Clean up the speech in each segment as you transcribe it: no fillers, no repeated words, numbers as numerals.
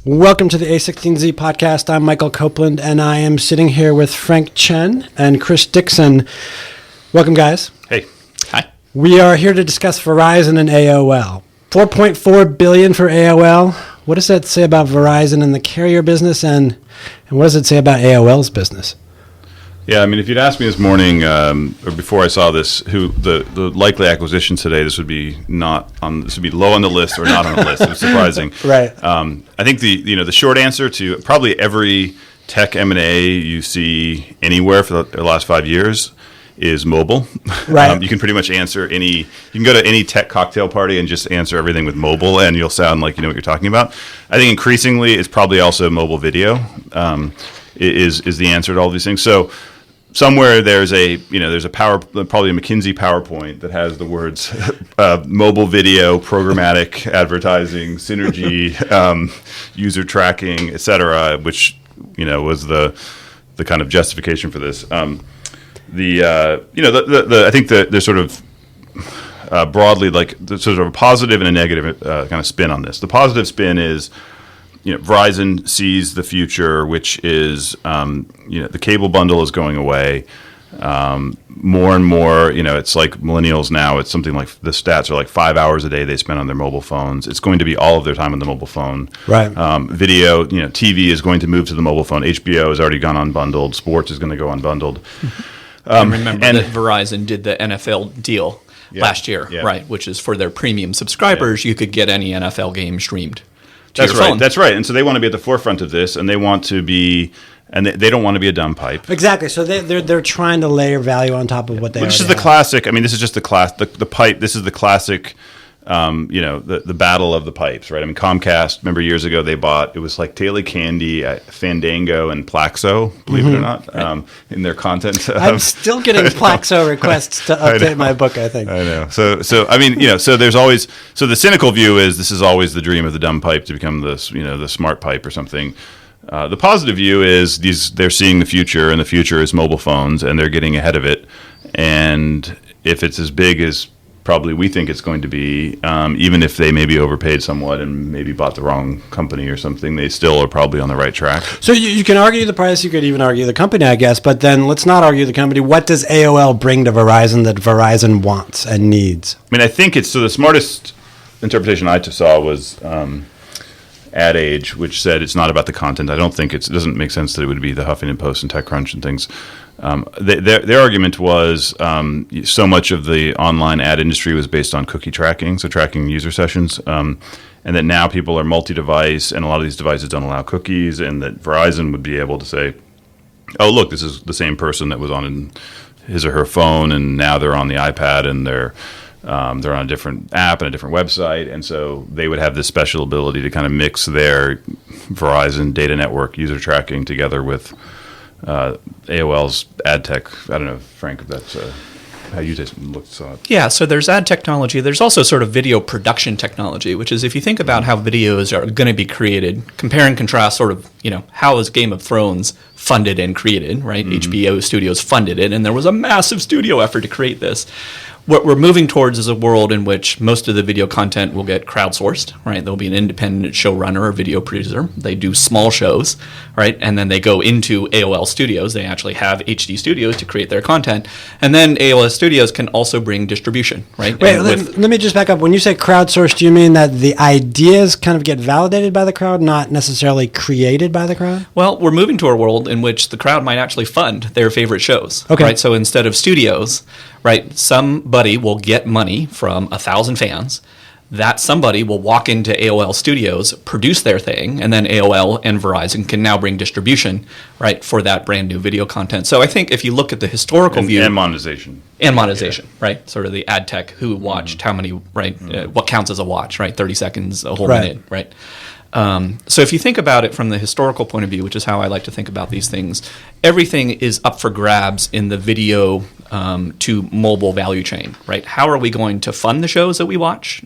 Welcome to the A16z podcast. I'm Michael Copeland, and I am sitting here with Frank Chen and Chris Dixon. Welcome, guys. Hey. Hi. We are here to discuss Verizon and AOL. $4.4 billion for AOL. What does that say about Verizon and the carrier business, and what does it say about AOL's business? Yeah, I mean, if you'd asked me this morning or before I saw this, who the likely acquisitions today, this would be low on the list or not on the list. It was surprising. Right. I think the short answer to probably every tech M&A you see anywhere for the last 5 years is mobile. Right. You can pretty much answer you can go to any tech cocktail party and just answer everything with mobile, and you'll sound like you know what you're talking about. I think increasingly it's probably also mobile video is the answer to all these things. So somewhere there's a probably a McKinsey PowerPoint that has the words mobile video, programmatic advertising, synergy, user tracking, et cetera, which was the kind of justification for this. I think there's sort of broadly like the sort of a positive and a negative kind of spin on this. The positive spin is, Verizon sees the future, which is, the cable bundle is going away. More and more, it's like millennials now. It's something like the stats are like 5 hours a day they spend on their mobile phones. It's going to be all of their time on the mobile phone. Right. Video, TV is going to move to the mobile phone. HBO has already gone unbundled. Sports is going to go unbundled. Remember that Verizon did the NFL deal last year, right? Which is for their premium subscribers, you could get any NFL game streamed. That's right. That's right. And so they want to be at the forefront of this, and they want to be, and they don't want to be a dumb pipe. Exactly. So they're trying to layer value on top of what they. Which is the classic. I mean, this is just the pipe. This is the classic. The battle of the pipes, right? I mean, Comcast. Remember years ago they bought, it was like Daily Candy, Fandango, and Plaxo. Believe it or not, in their content. I'm still getting Plaxo requests to update my book. I think. I know. So I mean, so there's always the cynical view is this is always the dream of the dumb pipe to become the smart pipe or something. The positive view is they're seeing the future, and the future is mobile phones, and they're getting ahead of it. And if it's as big as probably we think it's going to be, even if they maybe overpaid somewhat and maybe bought the wrong company or something, they still are probably on the right track. So you can argue the price, you could even argue the company, I guess, but then let's not argue the company. What does AOL bring to Verizon that Verizon wants and needs? I mean, I think the smartest interpretation I saw was Ad Age, which said it's not about the content. I don't think it doesn't make sense that it would be the Huffington Post and TechCrunch and things. Their argument was so much of the online ad industry was based on cookie tracking, so tracking user sessions, and that now people are multi-device, and a lot of these devices don't allow cookies, and that Verizon would be able to say, oh, look, this is the same person that was on his or her phone, and now they're on the iPad, and they're on a different app and a different website, and so they would have this special ability to kind of mix their Verizon data network user tracking together with AOL's ad tech. I don't know, Frank, if that's how you just saw it. Yeah, so there's ad technology. There's also sort of video production technology, which is if you think about how videos are going to be created, compare and contrast sort of, how is Game of Thrones funded and created, right? HBO Studios funded it, and there was a massive studio effort to create this. What we're moving towards is a world in which most of the video content will get crowdsourced, right? There'll be an independent showrunner or video producer. They do small shows, right? And then they go into AOL Studios. They actually have HD Studios to create their content. And then AOL Studios can also bring distribution, right? Wait, let me just back up. When you say crowdsourced, do you mean that the ideas kind of get validated by the crowd, not necessarily created by the crowd? Well, we're moving to a world in which the crowd might actually fund their favorite shows, okay. Right? So instead of studios, right, somebody will get money from 1,000 fans. That somebody will walk into AOL Studios, produce their thing, and then AOL and Verizon can now bring distribution, right, for that brand new video content. So I think if you look at the historical view... And monetization. And monetization, right? Sort of the ad tech, who watched, how many, right, what counts as a watch, right? 30 seconds, a whole minute, right? So if you think about it from the historical point of view, which is how I like to think about these things, everything is up for grabs in the video to mobile value chain, right? How are we going to fund the shows that we watch?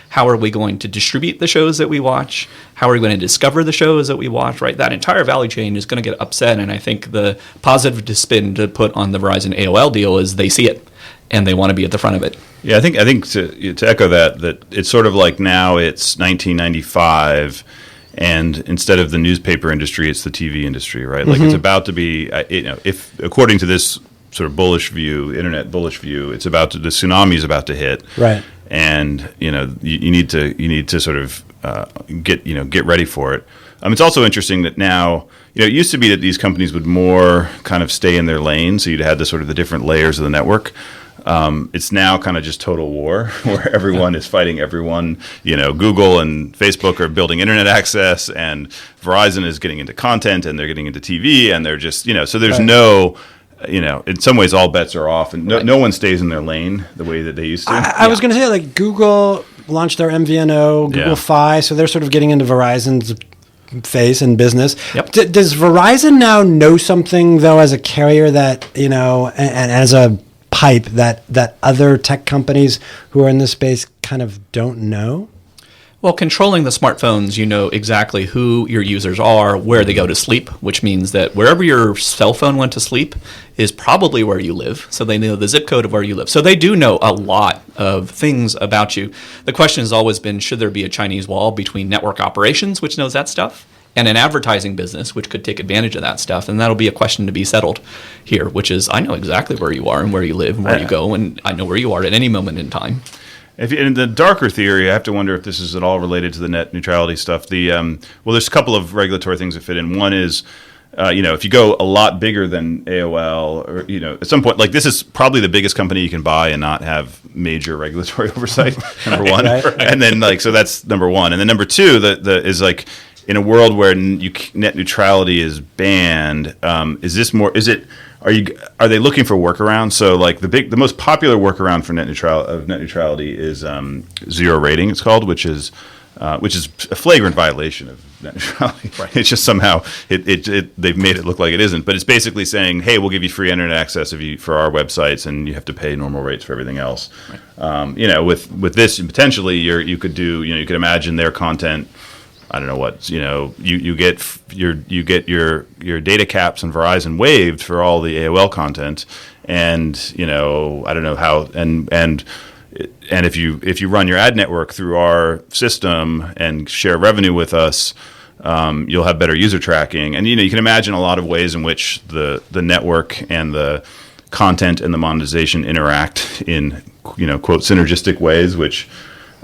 How are we going to distribute the shows that we watch? How are we going to discover the shows that we watch, right? That entire value chain is going to get upset, and I think the positive spin to put on the Verizon AOL deal is they see it, and they want to be at the front of it. Yeah, I think to echo that it's sort of like now it's 1995, And instead of the newspaper industry, it's the TV industry, right? Like it's about to be, if according to this sort of bullish view, internet bullish view, it's about to, the tsunami is about to hit, right? And you need to sort of get ready for it. It's also interesting that now, it used to be that these companies would more kind of stay in their lane, so you'd had the sort of the different layers of the network. It's now kind of just total war where everyone is fighting everyone. Google and Facebook are building internet access, and Verizon is getting into content, and they're getting into TV, and they're just, so there's no, in some ways all bets are off, and no one stays in their lane the way that they used to. I was going to say, like, Google launched their MVNO, Google Fi, so they're sort of getting into Verizon's face in business. Yep. Does Verizon now know something, though, as a carrier that, and as a pipe that other tech companies who are in this space kind of don't know? Well, controlling the smartphones, you know exactly who your users are, where they go to sleep, which means that wherever your cell phone went to sleep is probably where you live. So they know the zip code of where you live. So they do know a lot of things about you. The question has always been, should there be a Chinese wall between network operations, which knows that stuff, and an advertising business, which could take advantage of that stuff? And that'll be a question to be settled here, which is, I know exactly where you are and where you live and where you go, and I know where you are at any moment in time. In the darker theory, I have to wonder if this is at all related to the net neutrality stuff. There's a couple of regulatory things that fit in. One is, if you go a lot bigger than AOL, or at some point, like, this is probably the biggest company you can buy and not have major regulatory oversight. Number one, right. And then so that's number one, and then number two, is like, in a world where net neutrality is banned, are they looking for workarounds? So, like, the most popular workaround for net neutrality is zero rating. It's called, which is a flagrant violation of net neutrality. Right. It's just somehow they've made it look like it isn't. But it's basically saying, hey, we'll give you free internet access for our websites, and you have to pay normal rates for everything else. Right. With this potentially, you could imagine their content. I don't know what, you get your data caps on Verizon waived for all the AOL content, and I don't know how, and if you run your ad network through our system and share revenue with us, you'll have better user tracking, and you can imagine a lot of ways in which the network and the content and the monetization interact in quote synergistic ways, which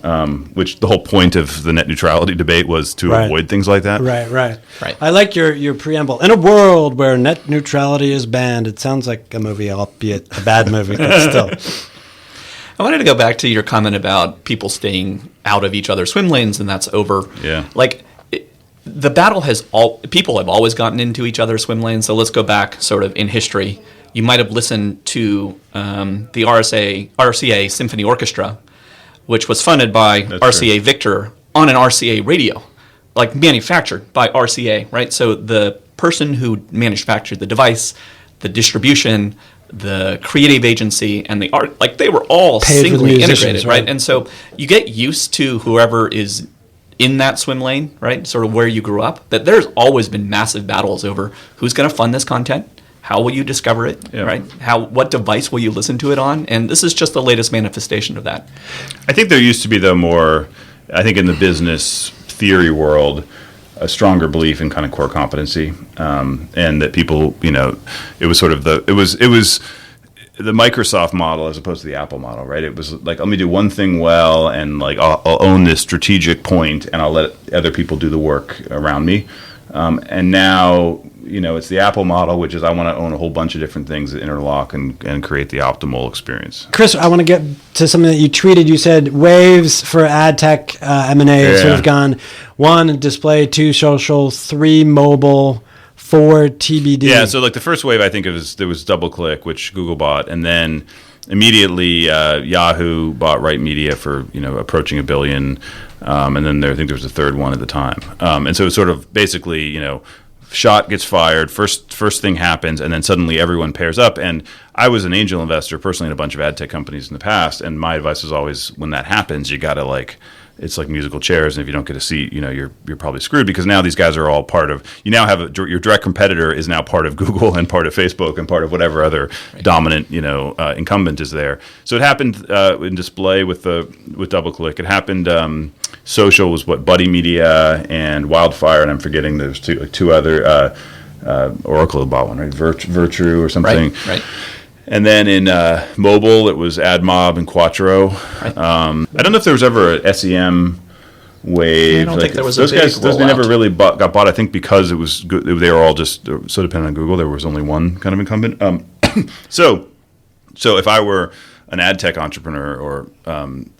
the whole point of the net neutrality debate was to avoid things like that. Right. I like your preamble. In a world where net neutrality is banned, it sounds like a movie, albeit a bad movie, but still. I wanted to go back to your comment about people staying out of each other's swim lanes, and that's over. Yeah. Like, the battle people have always gotten into each other's swim lanes, so let's go back sort of in history. You might have listened to the RCA Symphony Orchestra, which was funded by RCA Victor on an RCA radio, like manufactured by RCA, right? So the person who manufactured the device, the distribution, the creative agency, and the art, like, they were all singly integrated, right? And so you get used to whoever is in that swim lane, right? Sort of where you grew up, that there's always been massive battles over who's going to fund this content. How will you discover it, right? What device will you listen to it on? And this is just the latest manifestation of that. I think there used to be, though, more, I think in the business theory world, a stronger belief in kind of core competency, and that people, it was sort of the Microsoft model as opposed to the Apple model, right? It was like, let me do one thing well, and like I'll own this strategic point, and I'll let other people do the work around me. And now, it's the Apple model, which is I want to own a whole bunch of different things that interlock and create the optimal experience. Chris, I want to get to something that you tweeted. You said waves for ad tech M&A have sort of gone 1, display, 2, social, 3, mobile, 4, TBD. Yeah, so like the first wave, I think there was DoubleClick, which Google bought, and then immediately Yahoo bought Right Media for approaching $1 billion, and then I think there was a third one at the time, and so it's sort of basically shot gets fired, first thing happens, and then suddenly everyone pairs up. And I was an angel investor personally in a bunch of ad tech companies in the past, and my advice was always, when that happens, you gotta it's like musical chairs, and if you don't get a seat, you're probably screwed, because now these guys are all part of. You now have your direct competitor is now part of Google and part of Facebook and part of whatever other dominant incumbent is there. So it happened in display with DoubleClick. It happened. Social was Buddy Media and Wildfire, and I'm forgetting there's two other. Oracle bought one, right? Virtue or something. Right. And then in mobile, it was AdMob and Quattro. Right. I don't know if there was ever a SEM wave. I don't think there was those a big guys. Those rollout. never really got bought. I think because it was good, they were all just so dependent on Google. There was only one kind of incumbent. So if I were an ad tech entrepreneur or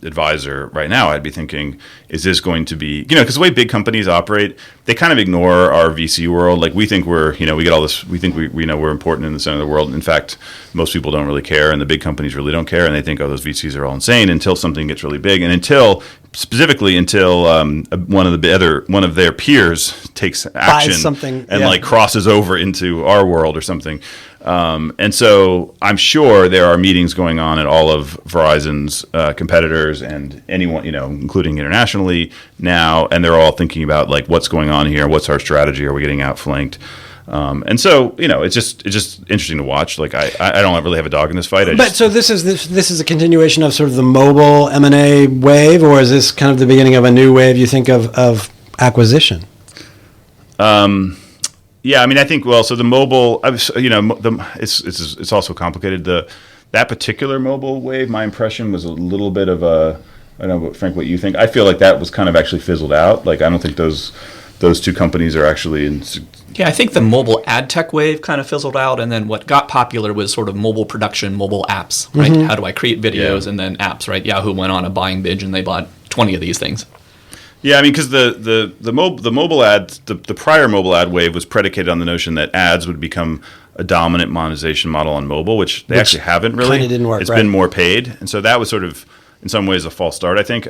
advisor right now, I'd be thinking, is this going to be, because the way big companies operate, they kind of ignore our VC world. Like we think we get all this, we think we know we're important in the center of the world. In fact, most people don't really care, and the big companies really don't care, and they think, oh, those VCs are all insane, until something gets really big, and until one of their peers takes action something, and crosses over into our world or something. And so I'm sure there are meetings going on at all of Verizon's competitors and anyone, including internationally now, and they're all thinking about what's going on here, what's our strategy, are we getting outflanked? And so it's just interesting to watch. I don't really have a dog in this fight. So this is a continuation of sort of the mobile M&A wave, or is this kind of the beginning of a new wave you think of acquisition? Yeah, I mean, I think so the mobile, it's also complicated. That particular mobile wave, my impression was a little bit of I don't know, Frank, what you think. I feel like that was kind of actually fizzled out. I don't think those two companies are actually in. Yeah, I think the mobile ad tech wave kind of fizzled out, and then what got popular was sort of mobile production, mobile apps, right? Mm-hmm. How do I create videos and then apps, right? Yahoo went on a buying binge and they bought 20 of these things. Yeah, I mean, because the mobile ads, the prior mobile ad wave was predicated on the notion that ads would become a dominant monetization model on mobile, which actually haven't really. Kind of didn't work. It's been more paid, and so that was sort of, in some ways, a false start. I think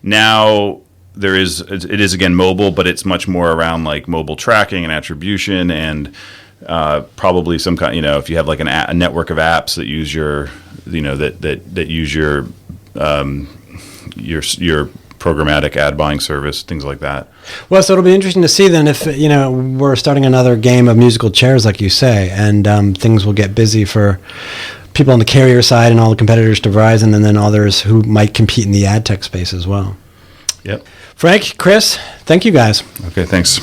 now it is again mobile, but it's much more around mobile tracking and attribution, and probably some kind. If you have a network of apps that use your, that use your programmatic ad buying service, things like that. Well, so it'll be interesting to see then if we're starting another game of musical chairs, like you say, and things will get busy for people on the carrier side and all the competitors to Verizon, and then others who might compete in the ad tech space as well. Yep. Frank, Chris, thank you guys. Okay, thanks.